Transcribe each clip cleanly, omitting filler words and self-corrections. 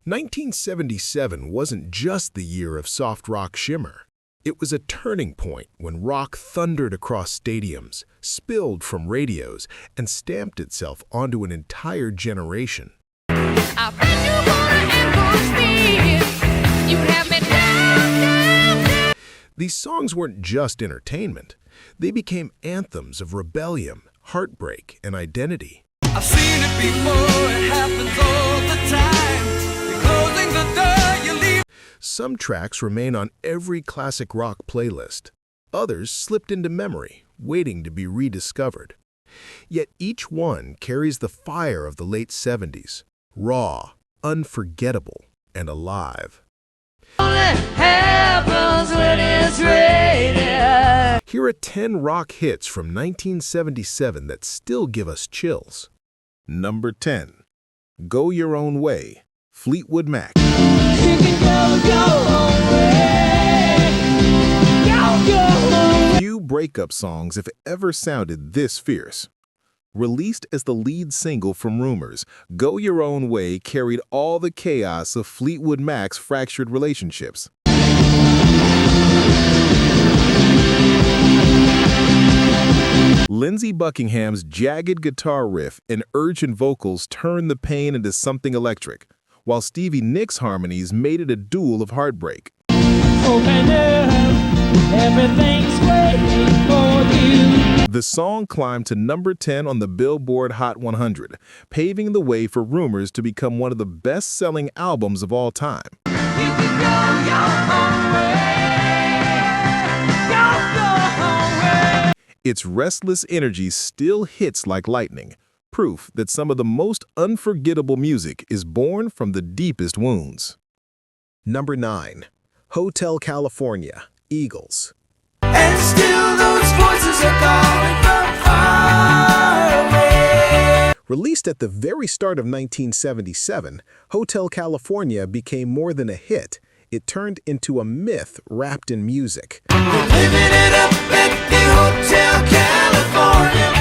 1977 wasn't just the year of soft rock shimmer. It was a turning point when rock thundered across stadiums, spilled from radios, and stamped itself onto an entire generation. I bet you wanna ambush me. You have me down. These songs weren't just entertainment. They became anthems of rebellion, heartbreak, and identity. I've seen it before, it happens all the time. You're closing the door, you leave. Some tracks remain on every classic rock playlist. Others slipped into memory, waiting to be rediscovered. Yet each one carries the fire of the late 70s, raw, unforgettable, and alive. Happens when it's raining. Here are 10 rock hits from 1977 that still give us chills. Number 10. Go Your Own Way, Fleetwood Mac. You can go your own way. Go your own way. Few breakup songs have ever sounded this fierce. Released as the lead single from Rumors, Go Your Own Way carried all the chaos of Fleetwood Mac's fractured relationships. Lindsey Buckingham's jagged guitar riff and urgent vocals turned the pain into something electric, while Stevie Nicks' harmonies made it a duel of heartbreak. Open up, everything's waiting for you. The song climbed to number 10 on the Billboard Hot 100, paving the way for Rumors to become one of the best-selling albums of all time. You can go your own way. Go your own way. Its restless energy still hits like lightning, proof that some of the most unforgettable music is born from the deepest wounds. Number 9. Hotel California, Eagles. And still those voices are calling from far away. Released at the very start of 1977, Hotel California became more than a hit. It turned into a myth wrapped in music. Living it up at the Hotel California.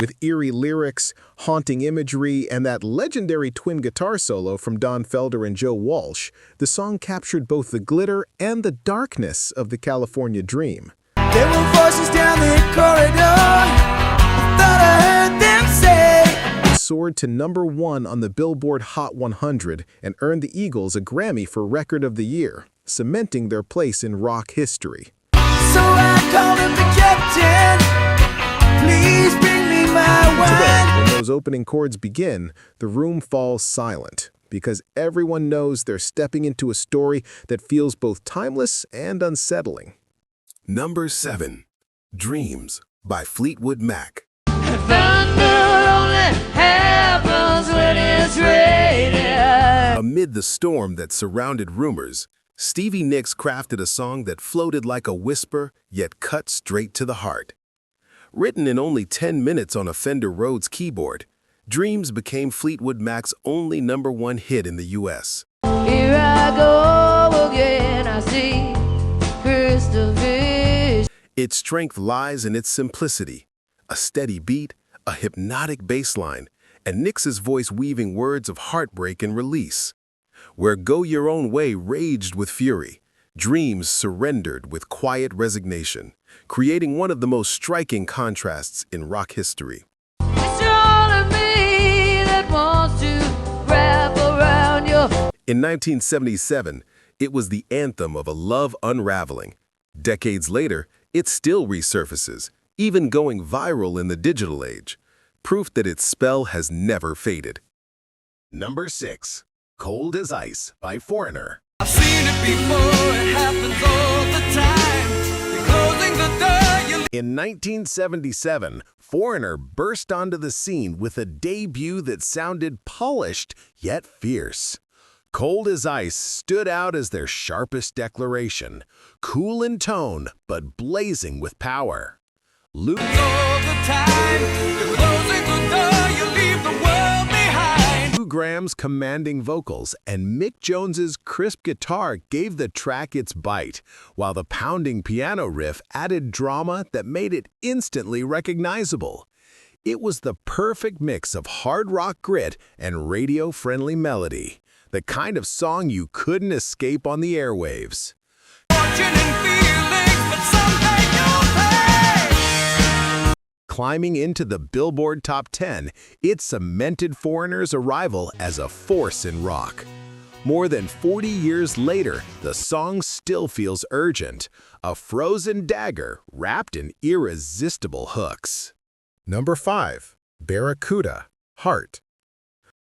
With eerie lyrics, haunting imagery, and that legendary twin guitar solo from Don Felder and Joe Walsh, the song captured both the glitter and the darkness of the California dream. There were voices down the corridor. I thought I heard them say. It soared to number 1 on the Billboard Hot 100 and earned the Eagles a Grammy for Record of the Year, cementing their place in rock history. So I called him the captain. Please bring me my Today, wine. when those opening chords begin, the room falls silent, because everyone knows they're stepping into a story that feels both timeless and unsettling. Number 7. Dreams by Fleetwood Mac. Thunder only happens when it's raining. Amid the storm that surrounded Rumors, Stevie Nicks crafted a song that floated like a whisper, yet cut straight to the heart. Written in only 10 minutes on a Fender Rhodes keyboard, Dreams became Fleetwood Mac's only number 1 hit in the U.S. Here I go again, I see crystal vision. Its strength lies in its simplicity, a steady beat, a hypnotic bass line, and Nicks's voice weaving words of heartbreak and release. Where Go Your Own Way raged with fury, Dreams surrendered with quiet resignation, creating one of the most striking contrasts in rock history. It's all of me that wants to wrap around your. In 1977, it was the anthem of a love unraveling. Decades later, it still resurfaces, even going viral in the digital age, proof that its spell has never faded. Number 6. Cold as Ice by Foreigner. I've seen it before, it happens all the time. You're closing the door, you In 1977, Foreigner burst onto the scene with a debut that sounded polished yet fierce. Cold as Ice stood out as their sharpest declaration, cool in tone but blazing with power. Luke all the time. You're closing the door, you leave the world behind. Graham's commanding vocals and Mick Jones's crisp guitar gave the track its bite, while the pounding piano riff added drama that made it instantly recognizable. It was the perfect mix of hard rock grit and radio-friendly melody. the kind of song you couldn't escape on the airwaves. Climbing into the Billboard Top 10, it cemented Foreigner's arrival as a force in rock. More than 40 years later, the song still feels urgent, a frozen dagger wrapped in irresistible hooks. Number 5. Barracuda, Heart.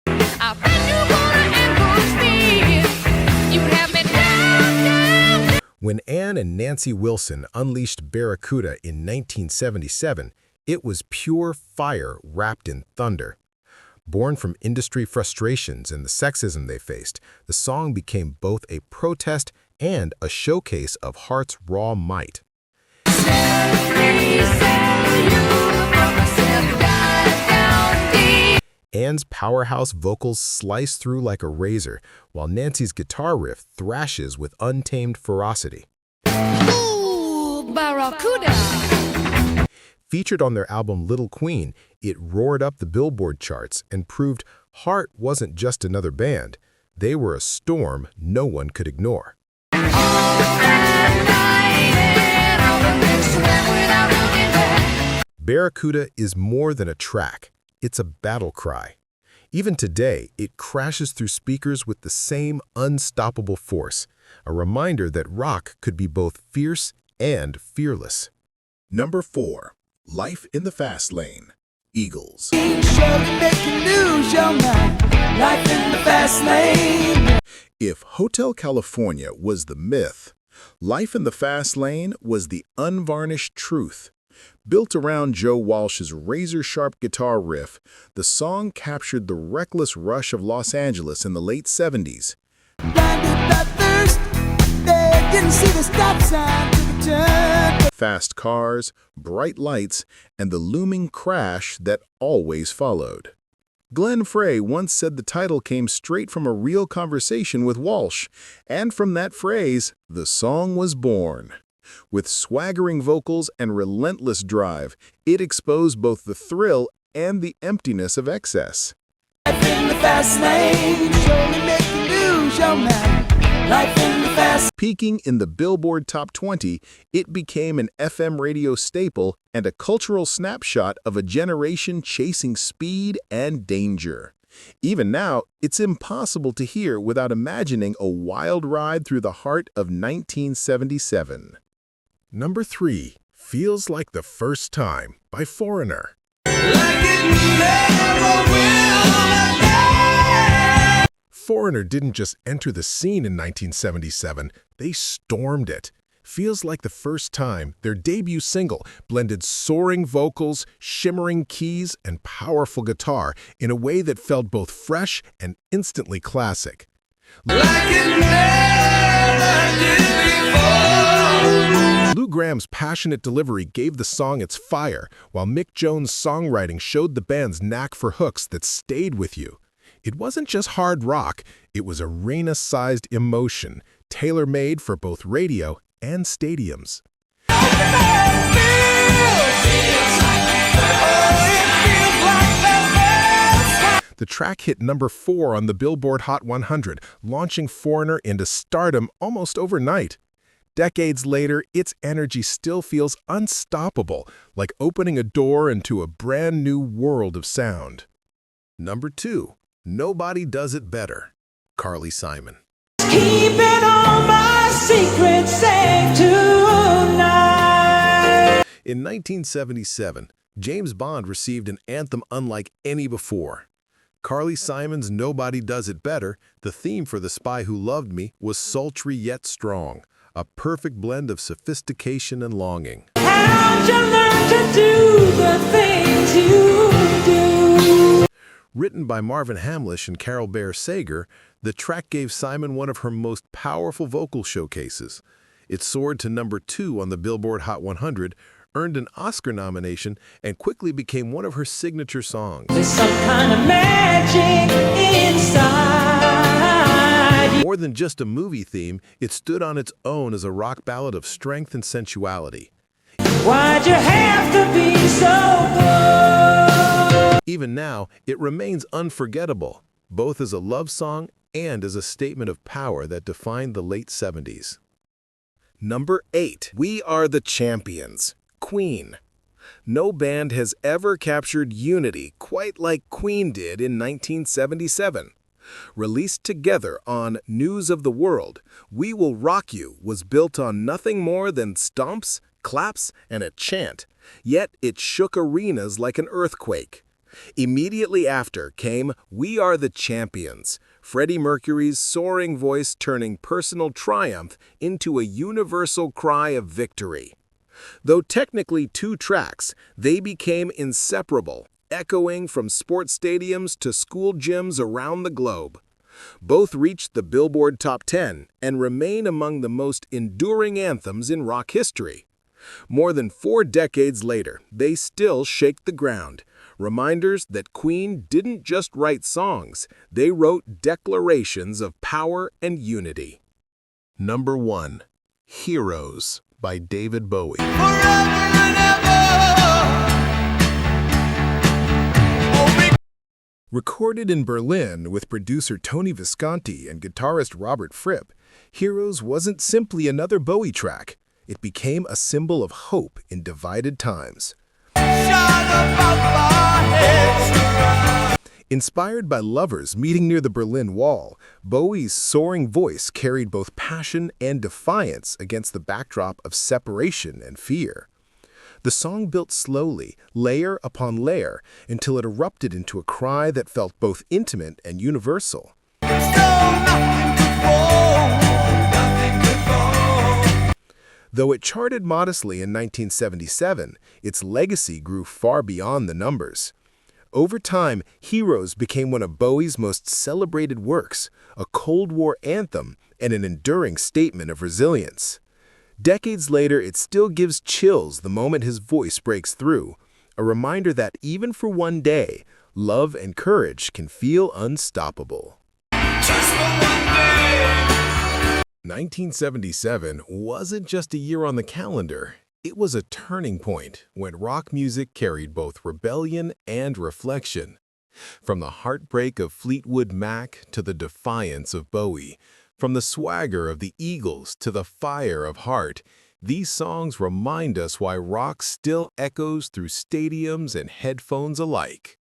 I bet you wanna ambush me. You have me down. When Ann and Nancy Wilson unleashed Barracuda in 1977, it was pure fire wrapped in thunder. Born from industry frustrations and the sexism they faced, the song became both a protest and a showcase of Heart's raw might. Ann's powerhouse vocals slice through like a razor, while Nancy's guitar riff thrashes with untamed ferocity. Ooh, Barracuda. Featured on their album Little Queen, it roared up the Billboard charts and proved Heart wasn't just another band. They were a storm no one could ignore. Barracuda is more than a track. It's a battle cry. Even today, it crashes through speakers with the same unstoppable force, a reminder that rock could be both fierce and fearless. Number 4. Life in the Fast Lane, Eagles. Surely make you lose your mind. Life in the fast lane. If Hotel California was the myth, Life in the Fast Lane was the unvarnished truth. Built around Joe Walsh's razor-sharp guitar riff, the song captured the reckless rush of Los Angeles in the late 70s. Blinded by thirst, they didn't see the stop sign to the turn. Fast cars, bright lights, and the looming crash that always followed. Glenn Frey once said the title came straight from a real conversation with Walsh, and from that phrase, the song was born. With swaggering vocals and relentless drive, it exposed both the thrill and the emptiness of excess. Life in the fast lane. Surely make you lose your mind. Life in the fast. Peaking in the Billboard Top 20, it became an FM radio staple and a cultural snapshot of a generation chasing speed and danger. Even now, it's impossible to hear without imagining a wild ride through the heart of 1977. Number 3. Feels Like the First Time by Foreigner. Foreigner didn't just enter the scene in 1977, they stormed it. Feels Like the First Time, their debut single, blended soaring vocals, shimmering keys, and powerful guitar in a way that felt both fresh and instantly classic. Lou Graham's passionate delivery gave the song its fire, while Mick Jones' songwriting showed the band's knack for hooks that stayed with you. It wasn't just hard rock, it was arena-sized emotion, tailor-made for both radio and stadiums. The track hit number 4 on the Billboard Hot 100, launching Foreigner into stardom almost overnight. Decades later, its energy still feels unstoppable, like opening a door into a brand new world of sound. Number 2. Nobody Does It Better, Carly Simon. Keeping all my secrets safe tonight. In 1977, James Bond received an anthem unlike any before. Carly Simon's Nobody Does It Better, the theme for The Spy Who Loved Me, was sultry yet strong, a perfect blend of sophistication and longing. How'd you learn to do the things you do? Written by Marvin Hamlish and Carol Bayer Sager, the track gave Simon one of her most powerful vocal showcases. It soared to number 2 on the Billboard Hot 100, earned an Oscar nomination, and quickly became one of her signature songs. There's some kind of magic inside. More than just a movie theme, it stood on its own as a rock ballad of strength and sensuality. Why'd you have to be so good? Even now, it remains unforgettable. both as a love song and as a statement of power that defined the late 70s. Number 8. We Are the Champions, Queen. No band has ever captured unity quite like Queen did in 1977. Released together on News of the World, We Will Rock You was built on nothing more than stomps, claps, and a chant, yet it shook arenas like an earthquake. Immediately after came We Are the Champions, Freddie Mercury's soaring voice turning personal triumph into a universal cry of victory. Though technically 2 tracks, they became inseparable, echoing from sports stadiums to school gyms around the globe. Both reached the Billboard Top 10 and remain among the most enduring anthems in rock history. More than 4 decades later, they still shake the ground. Reminders that Queen didn't just write songs, they wrote declarations of power and unity. Number 1. Heroes by David Bowie. Recorded in Berlin with producer Tony Visconti and guitarist Robert Fripp, Heroes wasn't simply another Bowie track. It became a symbol of hope in divided times. Inspired by lovers meeting near the Berlin Wall, Bowie's soaring voice carried both passion and defiance against the backdrop of separation and fear. The song built slowly, layer upon layer, until it erupted into a cry that felt both intimate and universal. Though it charted modestly in 1977, its legacy grew far beyond the numbers. Over time, Heroes became one of Bowie's most celebrated works, a Cold War anthem and an enduring statement of resilience. Decades later, it still gives chills the moment his voice breaks through, a reminder that even for one day, love and courage can feel unstoppable. 1977 wasn't just a year on the calendar. It was a turning point when rock music carried both rebellion and reflection. From the heartbreak of Fleetwood Mac to the defiance of Bowie, from the swagger of the Eagles to the fire of Heart, these songs remind us why rock still echoes through stadiums and headphones alike.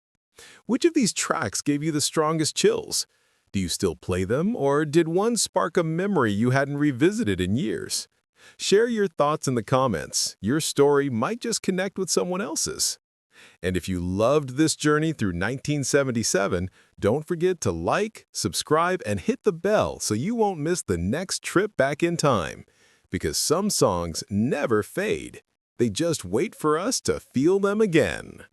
Which of these tracks gave you the strongest chills? Do you still play them, or did one spark a memory you hadn't revisited in years? Share your thoughts in the comments. Your story might just connect with someone else's. And if you loved this journey through 1977, don't forget to like, subscribe, and hit the bell so you won't miss the next trip back in time. Because some songs never fade. They just wait for us to feel them again.